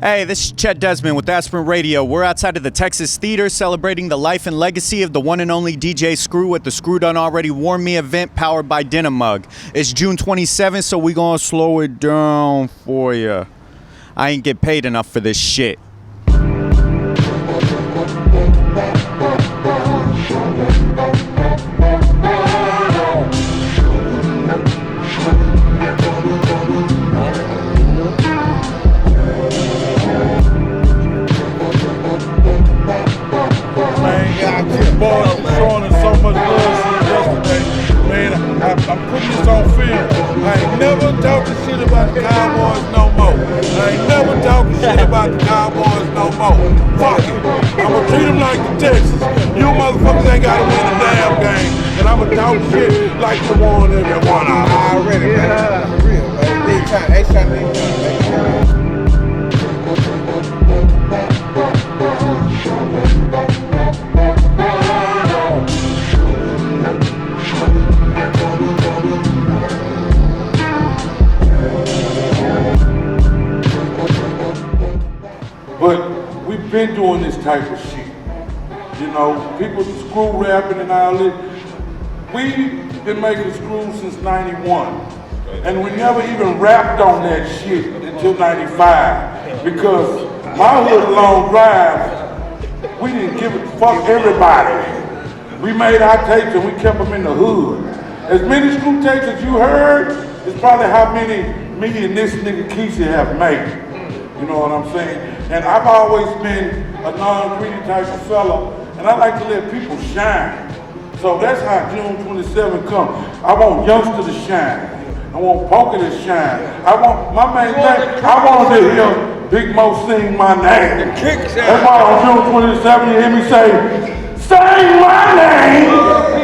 Hey, this is Chet Desmond with Aspirin Radio. We're outside of the Texas Theater celebrating the life and legacy of the one and only DJ Screw at the Screw Done Already Warn Me event powered by Dinamug. It's June 27th, so we gonna slow it down for ya. I ain't get paid enough for this shit. Showing us so much love since yesterday. Man, I'm putting this on film. I ain't never talking shit about the Cowboys no more. I ain't never talking shit about the Cowboys no more. Fuck it. I'ma treat them like the Texans. You motherfuckers ain't gotta win the damn game. And I'ma talk shit like the one every one of them. Already, man. For real, man. Big time. A-shot, big time. But we've been doing this type of shit. You know, people screw rapping and all this. We've been making screws since 91. And we never even rapped on that shit until 95. Because my hood long drive, we didn't give a fuck everybody. We made our tapes and we kept them in the hood. As many screw tapes as you heard, is probably how many me and this nigga Kesey have made. You know what I'm saying? And I've always been a non-greedy type of fella, and I like to let people shine. So that's how June 27 comes. I want youngsters to shine. I want Poker to shine. I want, my main thing, I want to hear Big Mo sing my name. That's why on June 27 you hear me say, sing my name!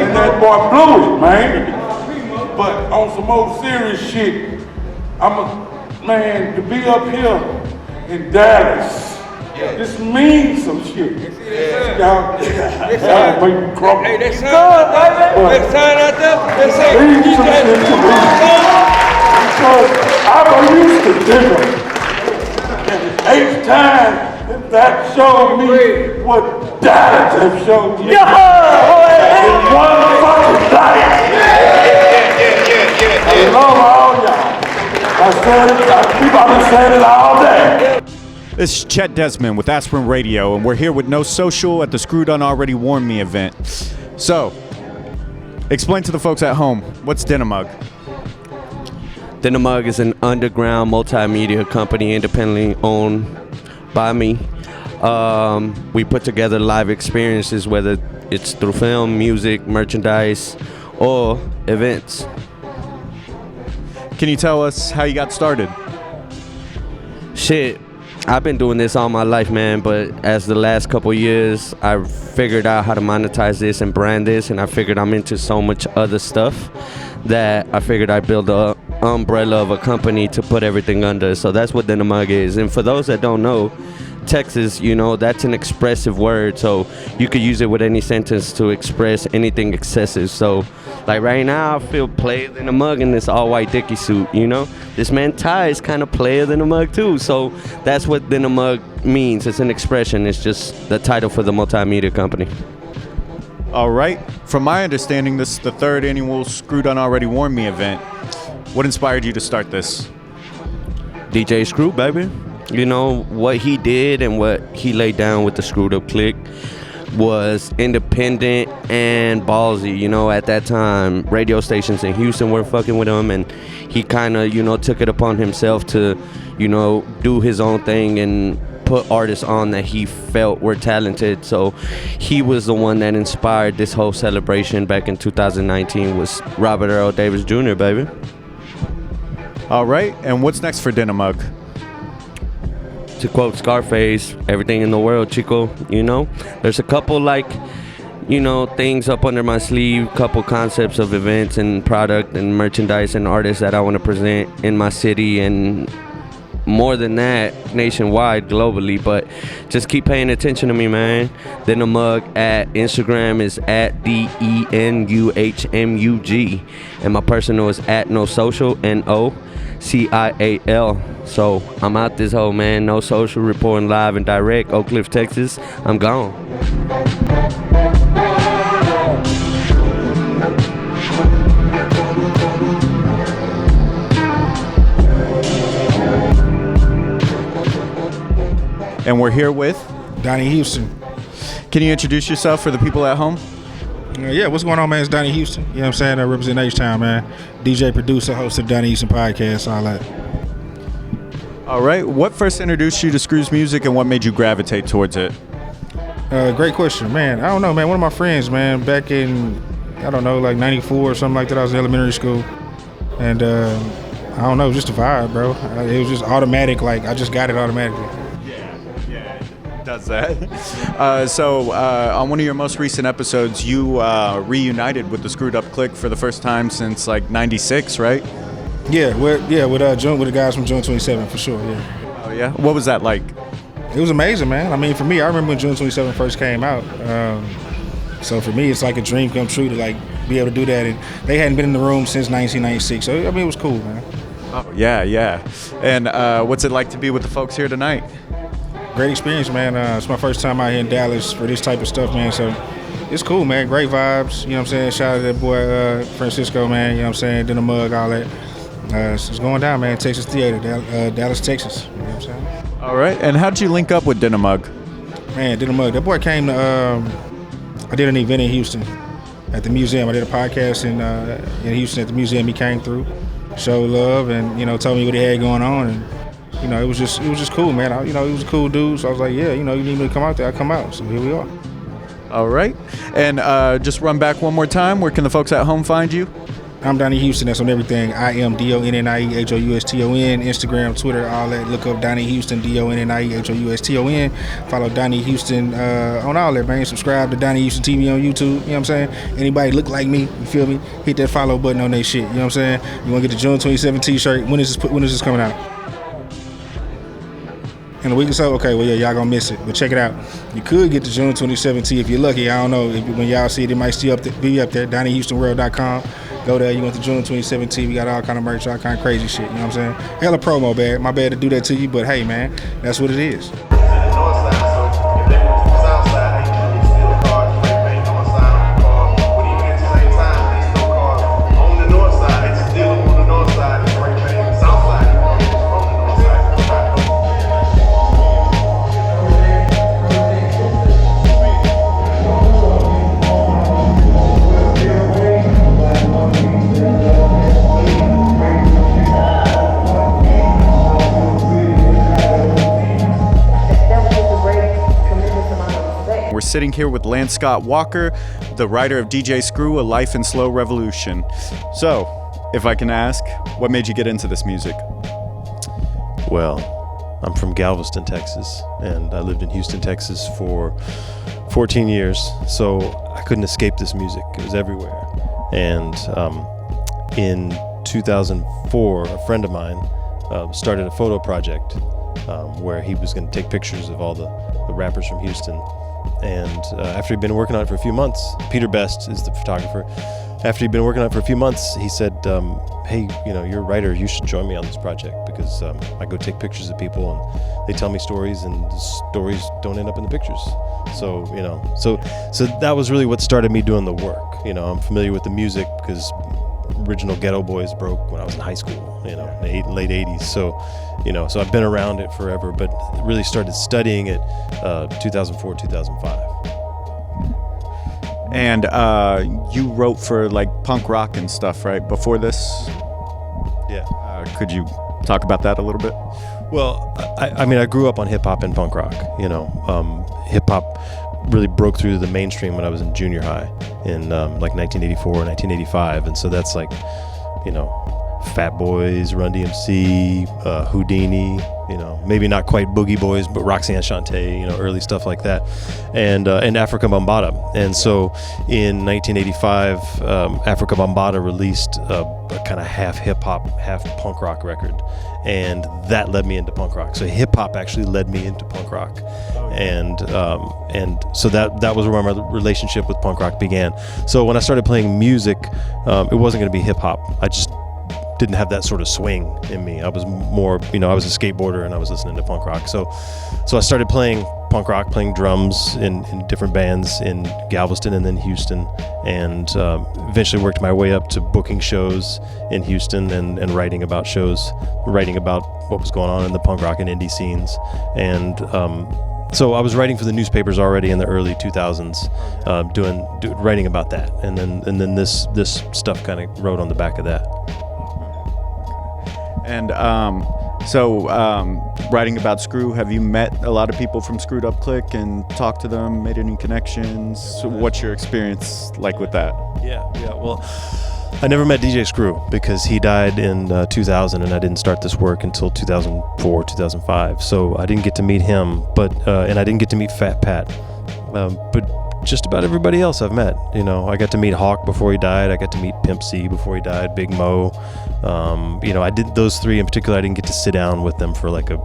And that boy blew it, man. But on some old serious shit, man, to be up here in Dallas, this means some shit. Y'all make me crumble. Hey, that sign out there, that say means some shit to me. Because I'm used to different. And each time that showed me what Dallas have shown me. In one fucking life. I love all y'all. I said it, people have been saying it all day. This is Chet Desmond with Aspirin Radio, and we're here with No Social at the Screw Done Already Warn Me event. So, explain to the folks at home, what's Dinamug? Dinamug is an underground multimedia company independently owned by me. We put together live experiences, whether it's through film, music, merchandise, or events. Can you tell us how you got started? Shit, I've been doing this all my life, man, but as the last couple years, I figured out how to monetize this and brand this, and I figured I'm into so much other stuff that I figured I'd build a umbrella of a company to put everything under. So that's what Dinamug is. And for those that don't know, Texas, you know, that's an expressive word, so you could use it with any sentence to express anything excessive. So like right now I feel player than a mug in this all-white Dickie suit, you know. This man Ty is kind of player than a mug too, so that's what then a mug means. It's an expression. It's just the title for the multimedia company. All right. From my understanding, this is the third annual Screw Done Already Warn Me event. What inspired you to start this? DJ Screw, baby. You know, what he did and what he laid down with the Screwed Up Clique was independent and ballsy. You know, at that time, radio stations in Houston were fucking with him, and he kind of, you know, took it upon himself to, you know, do his own thing and put artists on that he felt were talented. So he was the one that inspired this whole celebration back in 2019 was Robert Earl Davis Jr, baby. All right, and what's next for Dinamug? To quote Scarface, everything in the world, Chico, you know? There's a couple, like, you know, things up under my sleeve, couple concepts of events and product and merchandise and artists that I want to present in my city and more than that, nationwide, globally. But just keep paying attention to me, man. Then the mug at Instagram is at DENUHMUG, and my personal is at no social NOCIAL. So I'm out this whole, man. No social, reporting live and direct, Oak Cliff, Texas. I'm gone. And we're here with Donnie Houston. Can you introduce yourself for the people at home? Yeah, what's going on, man? It's Donnie Houston. You know what I'm saying? I represent H-Town, man. DJ, producer, host of the Donnie Houston podcast, all that. All right. What first introduced you to Screw's music and what made you gravitate towards it? Great question, man. I don't know, man. One of my friends, man, back in, I don't know, like 94 or something like that, I was in elementary school. And I don't know, just a vibe, bro. It was just automatic, like I just got it automatically. Does that. So on one of your most recent episodes, you reunited with the Screwed Up Clique for the first time since like '96, right? Yeah, with the guys from June 27 for sure. Yeah. Oh yeah. What was that like? It was amazing, man. I mean, for me, I remember when June 27 first came out. So for me, it's like a dream come true to like be able to do that. And they hadn't been in the room since 1996, so I mean, it was cool, man. Oh yeah. And what's it like to be with the folks here tonight? Great experience, man. It's my first time out here in Dallas for this type of stuff, man. So it's cool, man. Great vibes. You know what I'm saying? Shout out to that boy Francisco, man. You know what I'm saying? Dinner Mug, all that. It's going down, man. Texas Theater, Dallas, Texas. You know what I'm saying? All right. And how did you link up with Dinner Mug? Man, Dinner Mug. That boy came to. I did an event in Houston at the museum. I did a podcast in Houston at the museum. He came through, showed love, and told me what he had going on. And it was just cool, man. He was a cool dude. So I was like, yeah, you need me to come out there, I come out. So here we are. All right. And just run back one more time. Where can the folks at home find you? I'm Donnie Houston. That's on everything. I am DONNIEHOUSTON. Instagram, Twitter, all that. Look up Donnie Houston, DONNIEHOUSTON. Follow Donnie Houston on all that, man. Subscribe to Donnie Houston TV on YouTube. You know what I'm saying? Anybody look like me, you feel me? Hit that follow button on that shit. You know what I'm saying? You want to get the June 27 t-shirt. When is this coming out? In a week or so? Okay, well, yeah, y'all gonna miss it. But check it out. You could get the June 27 tee if you're lucky. I don't know. When y'all see it, it might still be up there. DonnieHoustonWorld.com. Go there. You want the June 27 tee. We got all kind of merch, all kind of crazy shit. You know what I'm saying? Hella promo, bad. My bad to do that to you, but hey, man, that's what it is. Sitting here with Lance Scott Walker, the writer of DJ Screw, A Life in Slow Revolution. So, if I can ask, what made you get into this music? Well, I'm from Galveston, Texas, and I lived in Houston, Texas for 14 years, so I couldn't escape this music. It was everywhere. And in 2004, a friend of mine started a photo project where he was going to take pictures of all the rappers from Houston. And after he'd been working on it for a few months, Peter Best is the photographer. After he'd been working on it for a few months, he said, hey, you're a writer, you should join me on this project, because I go take pictures of people and they tell me stories, and the stories don't end up in the pictures. So, so that was really what started me doing the work. I'm familiar with the music because original Ghetto Boys broke when I was in high school, in the late 80s. So, so I've been around it forever, but really started studying it 2004, 2005. And you wrote for like punk rock and stuff, right? Before this? Yeah. Could you talk about that a little bit? Well, I mean, I grew up on hip hop and punk rock. Hip hop really broke through the mainstream when I was in junior high in like 1984, 1985. And so that's like, Fat Boys, Run DMC, Houdini, you know, maybe not quite Boogie Boys, but Roxanne Shante, you know, early stuff like that, and Africa Bambaataa. And so in 1985, Africa Bambaataa released a kind of half hip hop, half punk rock record, and that led me into punk rock. So hip hop actually led me into punk rock, and so that was where my relationship with punk rock began. So when I started playing music, it wasn't going to be hip hop. I just didn't have that sort of swing in me. I was more, you know, I was a skateboarder and I was listening to punk rock. So I started playing punk rock, playing drums in different bands in Galveston and then Houston, and eventually worked my way up to booking shows in Houston and writing about shows, writing about what was going on in the punk rock and indie scenes. And so I was writing for the newspapers already in the early 2000s, writing about that. And then this stuff kind of rode on the back of that. And writing about Screw, have you met a lot of people from Screwed Up Click and talked to them, made any connections? So what's your experience like with that? Yeah. Well, I never met DJ Screw because he died in 2000, and I didn't start this work until 2004, 2005. So I didn't get to meet him, and I didn't get to meet Fat Pat. But just about everybody else I've met. You know, I got to meet Hawk before he died. I got to meet Pimp C before he died, Big Mo. You know, I did those three in particular. I didn't get to sit down with them for like a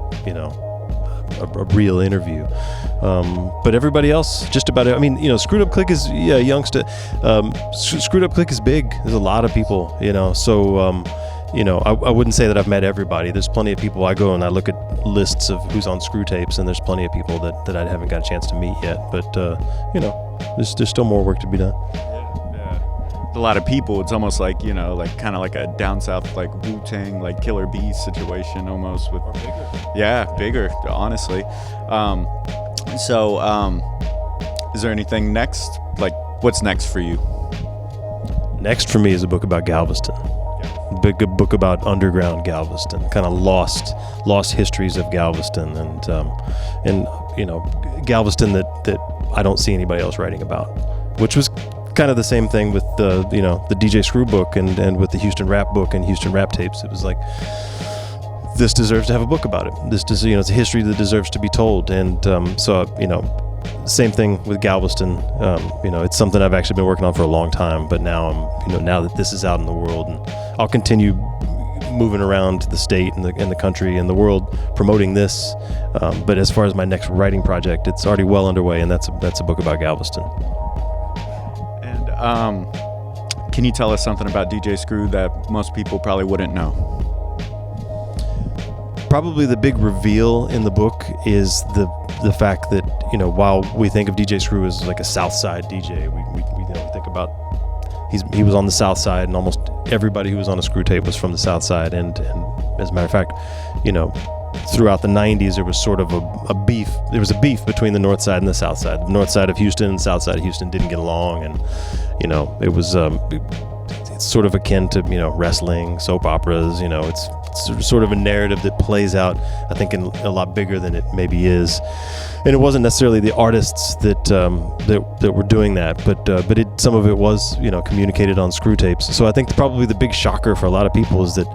real interview. But everybody else, just about it. I mean, you know, Screwed Up Click is, youngster. Screwed Up Click is big. There's a lot of people, you know, so, you know, I wouldn't say that I've met everybody. There's plenty of people. I go and I look at lists of who's on Screw Tapes, and there's plenty of people that I haven't got a chance to meet yet. But, you know, there's still more work to be done. A lot of people, it's almost like, you know, like kind of like a down south, like Wu-Tang, like Killer Bee situation almost with, bigger, honestly. Is there anything next? Like, what's next for you? Next for me is a book about Galveston. A book about underground Galveston, kind of lost histories of Galveston, and you know, Galveston that I don't see anybody else writing about, which was kind of the same thing with the DJ Screw book and with the Houston Rap book and Houston Rap tapes. It was like, this deserves to have a book about it. It's a history that deserves to be told. And so, you know, same thing with Galveston. You know, it's something I've actually been working on for a long time, but now now that this is out in the world, and I'll continue moving around the state and the country and the world promoting this. But as far as my next writing project, it's already well underway, and that's a book about Galveston. Can you tell us something about DJ Screw that most people probably wouldn't know? Probably the big reveal in the book is the fact that, you know, while we think of DJ Screw as like a South Side DJ, we think about he was on the South Side, and almost everybody who was on a Screw tape was from the South Side. And as a matter of fact, you know, throughout the 90s, there was sort of a beef. There was a beef between the North Side and the South Side. The North Side of Houston and the South Side of Houston didn't get along, and, you know, it was it's sort of akin to, you know, wrestling, soap operas. You know, it's sort of a narrative that plays out, I think, in a lot bigger than it maybe is. And it wasn't necessarily the artists that were doing that, but some of it was, you know, communicated on Screw tapes. So I think probably the big shocker for a lot of people is that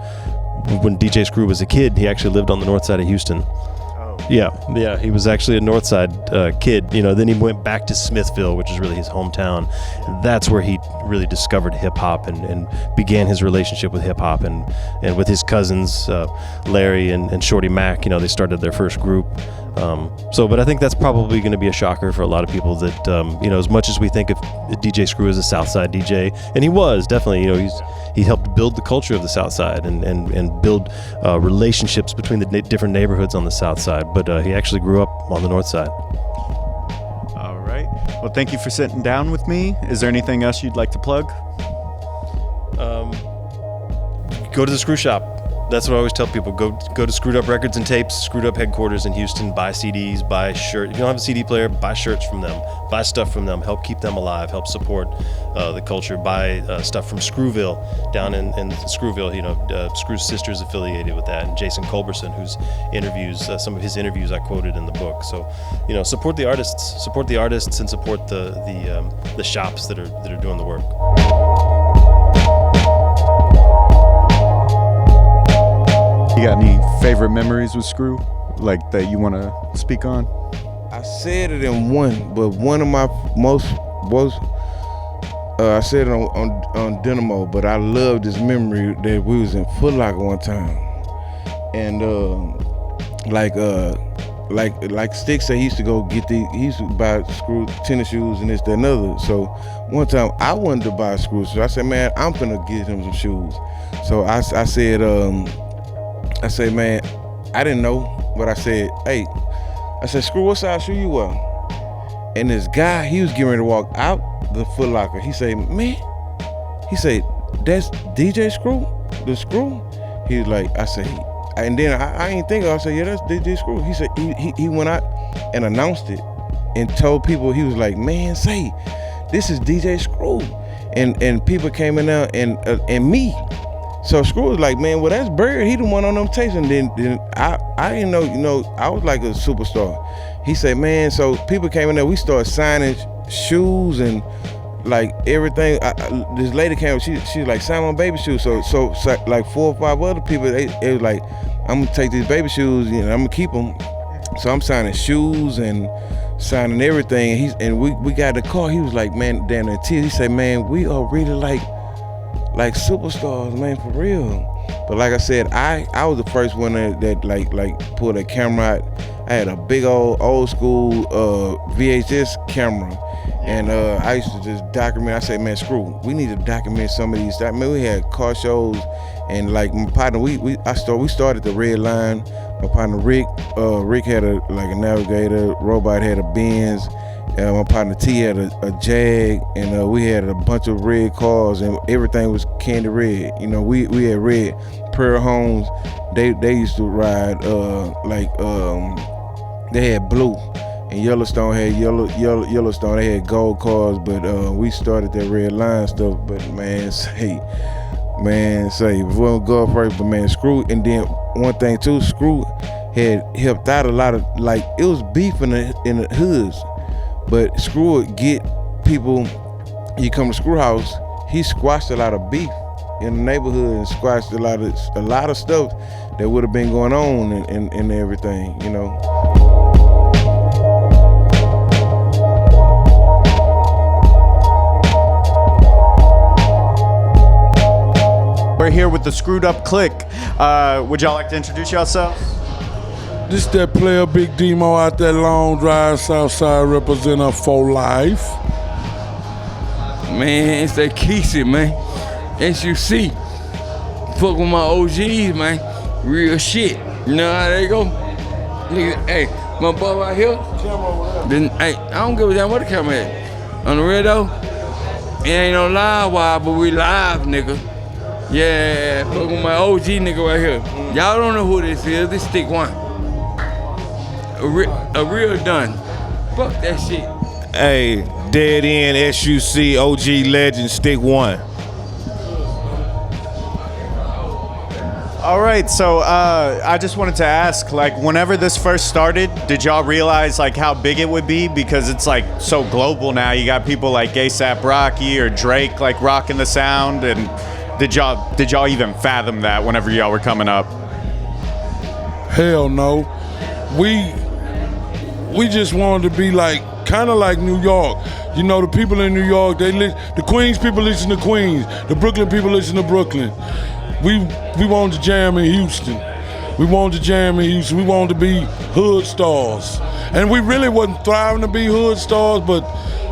when DJ Screw was a kid, he actually lived on the north side of Houston. Oh. Yeah, he was actually a north side kid. You know, then he went back to Smithville, which is really his hometown. And that's where he really discovered hip hop and began his relationship with hip hop, and with his cousins, Larry and Shorty Mac. You know, they started their first group. But I think that's probably going to be a shocker for a lot of people that, you know, as much as we think of DJ Screw as a Southside DJ, and he was definitely, you know, he helped build the culture of the South Side and build relationships between the different neighborhoods on the South Side, but he actually grew up on the North Side. All right. Well, thank you for sitting down with me. Is there anything else you'd like to plug? Go to the Screw Shop. That's what I always tell people. Go to Screwed Up Records and Tapes, Screwed Up headquarters in Houston. Buy CDs, buy shirts. If you don't have a CD player, buy shirts from them. Buy stuff from them. Help keep them alive. Help support the culture. Buy stuff from Screwville down in Screwville. You know, Screw's sister is affiliated with that, and Jason Culberson, whose interviews, some of his interviews I quoted in the book. So, you know, support the artists, and support the shops that are doing the work. got any favorite memories with Screw, like that you want to speak on? I said it in one, but one of my most I said it on Dynamo, but I love this memory that we was in Foot Locker one time, and like Stick said, he used to go get he used to buy Screw tennis shoes and this, that, and other. So one time I wanted to buy Screw, so I said, man, I'm finna get him some shoes. So I said, man, I didn't know, but I said, hey, I said, Screw, what size shoe you wear? And this guy, he was getting ready to walk out the Foot Locker. He said, man, that's DJ Screw, the Screw? He was like, I said, and then I ain't think, I said, yeah, that's DJ Screw. He said, he went out and announced it and told people, he was like, man, say, this is DJ Screw. And people came in there and me. So Screw was like, man, well, that's Bird. He the one on them tapes. And then I didn't know, I was like a superstar. He said, man, so people came in there, we started signing shoes and like everything. This lady came, she was like, sign my baby shoes. So like 4 or 5 other people, they was like, I'm gonna take these baby shoes, I'm gonna keep them. So I'm signing shoes and signing everything. And we got the car. He was like, man, down in tears. He said, man, we are really like superstars, man, for real. But like I said, I was the first one that like pulled a camera out. I had a big old school VHS camera, and I used to just document. I said, man, Screw, we need to document some of these. I mean, we had car shows, and like my partner, we started the Red Line. My partner Rick had a Navigator. Robot had a Benz. My partner T had a Jag, and we had a bunch of red cars, and everything was candy red. We had red. Pearl Homes, they used to ride they had blue, and Yellowstone had Yellowstone. They had gold cars, but we started that Red Line stuff. But man, say before we go first, but man, Screw, and then one thing too, Screw had helped out a lot of, like, it was beef in the hoods. But Screw would get people, you come to Screw House, he squashed a lot of beef in the neighborhood and squashed a lot of stuff that would have been going on and everything, We're here with the Screwed Up Clique. Would y'all like to introduce yourselves? This that player Big Demo out that long drive, Southside representative for life. Man, it's that Kesey, man. SUC. Fuck with my OGs, man. Real shit. You know how they go? Nigga, hey, my boy right here. Then, hey, I don't give a damn where the camera at. On the radio, it ain't no live wire, but we live, nigga. Yeah, fuck with my OG nigga right here. Y'all don't know who this is. This Stick One. A real done. Fuck that shit. Hey, Dead End, SUC, OG legend, Stick One. All right, so I just wanted to ask, like, whenever this first started, did y'all realize like how big it would be? Because it's like so global now. You got people like A$AP Rocky or Drake like rocking the sound, and did y'all even fathom that whenever y'all were coming up? Hell no. We just wanted to be like, kind of like New York. The people in New York, the Queens people listen to Queens. The Brooklyn people listen to Brooklyn. We wanted to jam in Houston. We wanted to be hood stars. And we really wasn't thriving to be hood stars, but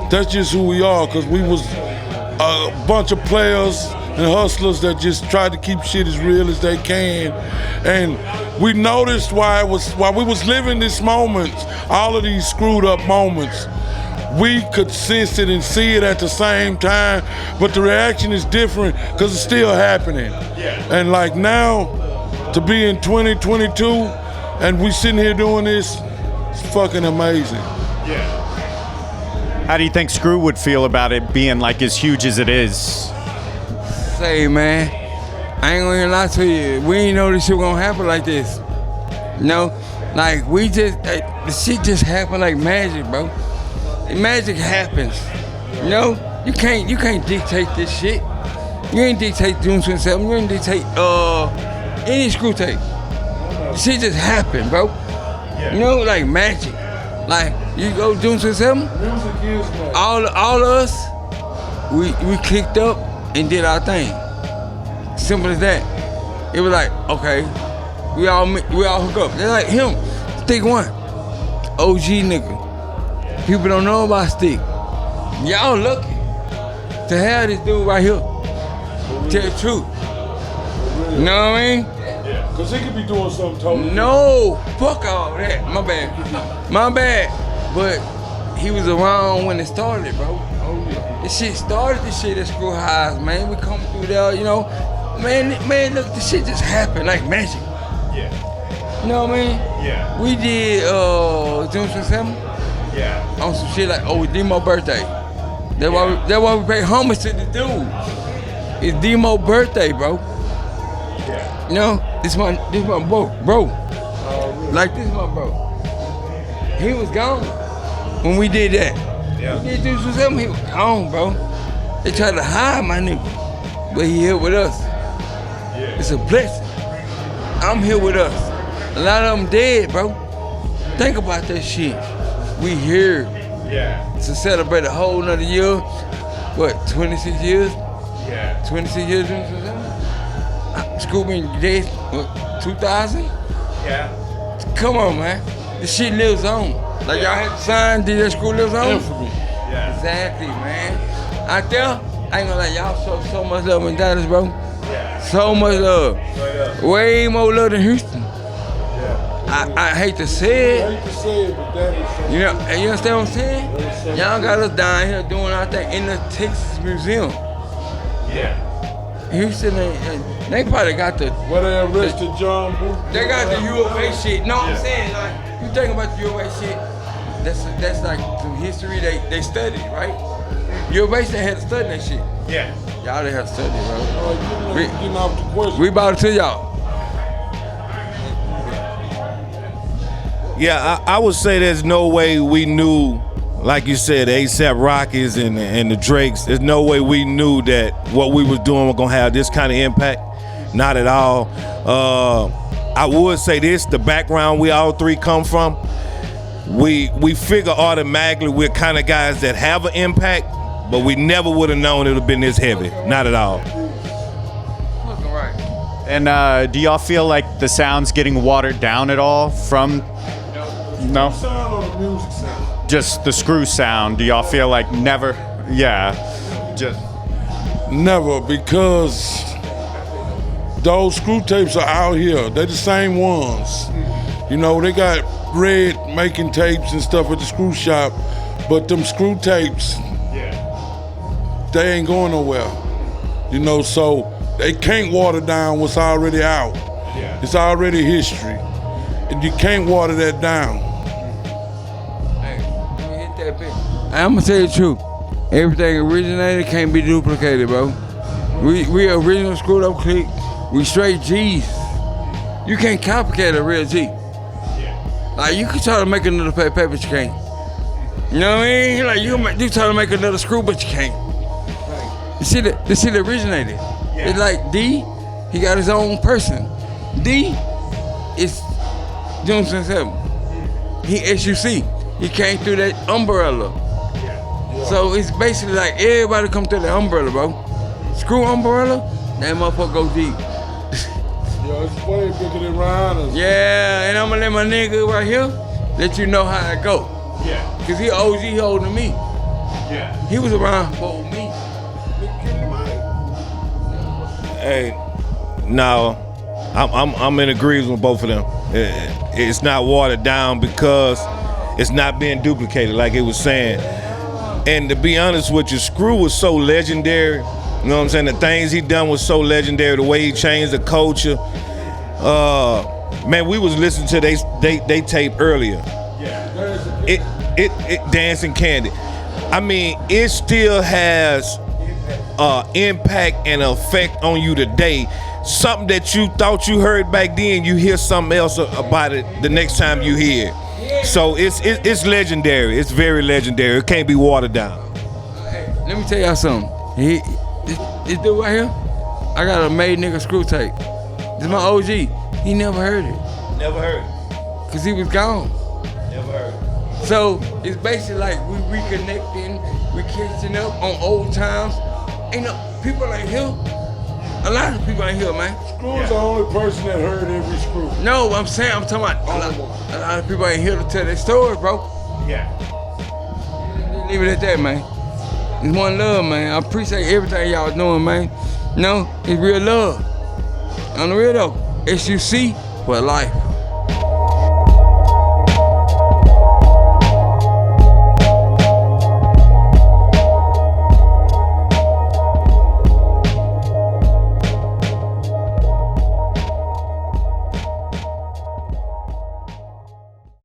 that's just who we are, because we was a bunch of players and hustlers that just tried to keep shit as real as they can. And we noticed while we was living this moment, all of these screwed up moments, we could sense it and see it at the same time, but the reaction is different because it's still happening. Yeah. And like now, to be in 2022 and we sitting here doing this, it's fucking amazing. Yeah. How do you think Screw would feel about it being like as huge as it is? Say, man, I ain't gonna lie to you. We ain't know this shit gonna happen like this. Like we just, the shit just happened like magic, bro. Magic happens. You can't dictate this shit. You ain't dictate June 27. You ain't dictate any Screw tape. Shit just happened, bro. You know, like magic. Like you go June 27, all of us, we clicked up and did our thing. Simple as that. It was like, okay, we all hook up. They're like him, Stick One, OG nigga. People don't know about Stick. Y'all lucky to have this dude right here. Tell the truth. You know what I mean? Cause he could be doing something totally. No, fuck all that. My bad. But he was around when it started, bro. This shit started. This shit at Screw Highs, man. We come through there, you know. Man, look, this shit just happened like magic. Yeah. You know what I mean? Yeah. We did June 27 Yeah. on some shit like, oh, it's Demo birthday. That's why we pay homage to the dude. It's Demo birthday, bro. Yeah. You know, this my bro. Like this my bro. He was gone when we did that. Yeah. We did June 27, he was gone, bro. They tried to hide my nigga, but he here with us. It's a blessing. I'm here with us. A lot of them dead, bro. Think about that shit. We here to celebrate a whole nother year. What, 26 years? Yeah. 26 years, School been dead, what, 2000? Yeah. Come on, man. This shit lives on. Like y'all had to sign, did that school lives on? Infamy. Yeah. Exactly, man. Out there, I ain't gonna lie, y'all show so much love in Dallas, bro. Yeah. So much love. Way more love than Houston. Yeah. I hate to say I it. hate to say it, but that is something. You know, and you understand what I'm saying? Y'all got us down here doing our thing in the Texas Museum. Yeah. Houston, they probably got the, Where they arrested John Booth. they got the U of A shit. No, I'm saying, like, you think about the U of A shit, that's like some history they studied, right? U of A they had to study that shit. Yeah. Y'all didn't have to study, bro. Getting off the question. We about it to y'all. Yeah, I would say there's no way we knew, like you said, A$AP Rockies and the Drakes. There's no way we knew that what we was doing was gonna have this kind of impact. Not at all. I would say this: the background we all three come from, we figure automatically we're kind of guys that have an impact, but we never would have known it would have been this heavy. Not at all. Fucking right. And do y'all feel like the sound's getting watered down at all from? No. Sound on the music sound. Just the screw sound. Do y'all feel like never? Yeah. Just. Never, because those screw tapes are out here. They're the same ones. You know, they got Red making tapes and stuff at the screw shop, but them screw tapes, they ain't going nowhere. You know, so they can't water down what's already out. It's already history. And you can't water that down. I'm gonna tell you the truth. Everything originated can't be duplicated, bro. We original screwed up clique. We straight G's. You can't complicate a real G. Like you can try to make another paper, but you can't. You know what I mean? Like you try to make another screw, but you can't. The shit originated. It's like D, he got his own person. D is June 27. He SUC. He came through that umbrella. So it's basically like everybody come through the umbrella, bro. Screw umbrella, that motherfucker go deep. Yo, it's way bigger than Ryan. Yeah, and I'm gonna let my nigga right here let you know how it go. Yeah. Cause he OG holding me. Yeah. He was around for me. Hey, no, I'm in agreement with both of them. It's not watered down because it's not being duplicated, like it was saying. And to be honest with you, Screw was so legendary. You know what I'm saying? The things he done was so legendary. The way he changed the culture. Man, we was listening to they tape earlier. It Dancing Candid. I mean, it still has impact and effect on you today. Something that you thought you heard back then, you hear something else about it the next time you hear it. So it's legendary. It's very legendary. It can't be watered down. Hey, let me tell y'all something. This dude right here, I got a made nigga screw tape. This is my OG. He never heard it. Never heard. Cause he was gone. Never heard. So it's basically like we reconnecting, we catching up on old times. Ain't no people ain't here. A lot of people ain't here, man. Screw's the only person that heard every screw. No, I'm talking about a lot of people ain't here to tell their story, bro. Yeah. Leave it at that, man. It's one love, man. I appreciate everything y'all doing, man. No, it's real love. On the real though, SUC for life.